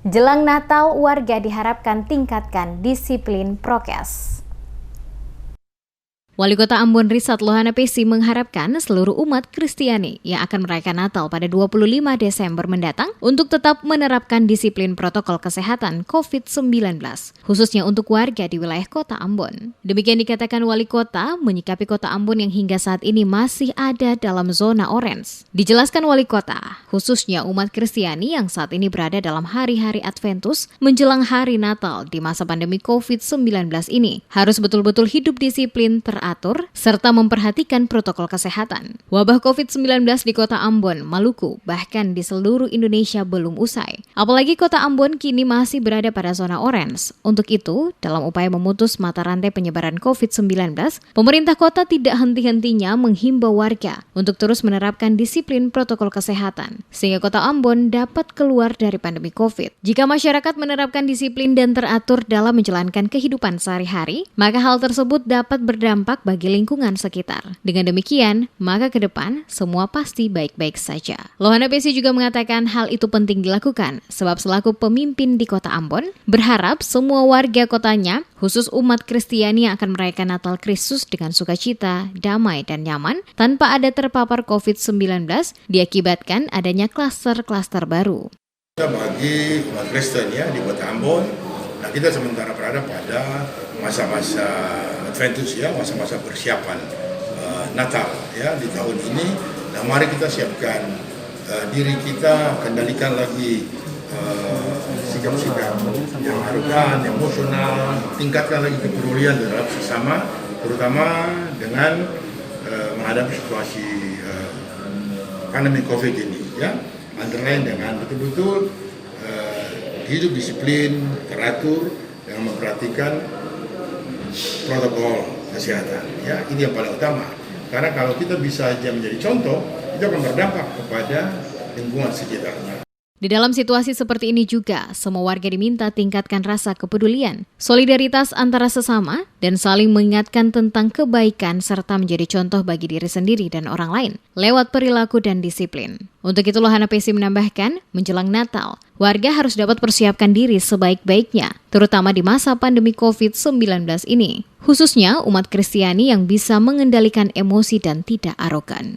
Jelang Natal, warga diharapkan tingkatkan disiplin prokes. Wali Kota Ambon Risat Lohana Pesi mengharapkan seluruh umat Kristiani yang akan merayakan Natal pada 25 Desember mendatang untuk tetap menerapkan disiplin protokol kesehatan COVID-19, khususnya untuk warga di wilayah Kota Ambon. Demikian dikatakan Wali Kota menyikapi Kota Ambon yang hingga saat ini masih ada dalam zona orange. Dijelaskan Wali Kota, khususnya umat Kristiani yang saat ini berada dalam hari-hari Adventus menjelang hari Natal di masa pandemi COVID-19 ini, harus betul-betul hidup disiplin teratur serta memperhatikan protokol kesehatan. Wabah COVID-19 di Kota Ambon, Maluku, bahkan di seluruh Indonesia belum usai. Apalagi Kota Ambon kini masih berada pada zona orange. Untuk itu, dalam upaya memutus mata rantai penyebaran COVID-19, pemerintah kota tidak henti-hentinya menghimbau warga untuk terus menerapkan disiplin protokol kesehatan, sehingga Kota Ambon dapat keluar dari pandemi COVID. Jika masyarakat menerapkan disiplin dan teratur dalam menjalankan kehidupan sehari-hari, maka hal tersebut dapat berdampak bagi lingkungan sekitar. Dengan demikian, maka ke depan semua pasti baik-baik saja. Lohana Pesi juga mengatakan hal itu penting dilakukan sebab selaku pemimpin di Kota Ambon, berharap semua warga kotanya, khusus umat Kristiani yang akan merayakan Natal Kristus dengan sukacita, damai dan nyaman tanpa ada terpapar COVID-19 diakibatkan adanya klaster-klaster baru. Bagi umat Kristen ya di Kota Ambon, nah kita sementara berada pada masa-masa Adventus ya, masa-masa persiapan Natal ya di tahun ini. Nah mari kita siapkan diri kita, kendalikan lagi sikap-sikap yang arogan, emosional, tingkatkan lagi kepedulian terhadap sesama, terutama dengan menghadapi situasi pandemi COVID ini ya. Antara lain dengan betul-betul hidup disiplin, teratur, dengan memperhatikan protokol kesehatan. Ya, ini yang paling utama. Karena kalau kita bisa aja menjadi contoh, itu akan berdampak kepada lingkungan sekitarnya. Di dalam situasi seperti ini juga, semua warga diminta tingkatkan rasa kepedulian, solidaritas antara sesama, dan saling mengingatkan tentang kebaikan serta menjadi contoh bagi diri sendiri dan orang lain, lewat perilaku dan disiplin. Untuk itu Lohana Pesi menambahkan, menjelang Natal, warga harus dapat persiapkan diri sebaik-baiknya, terutama di masa pandemi COVID-19 ini, khususnya umat Kristiani yang bisa mengendalikan emosi dan tidak arogan.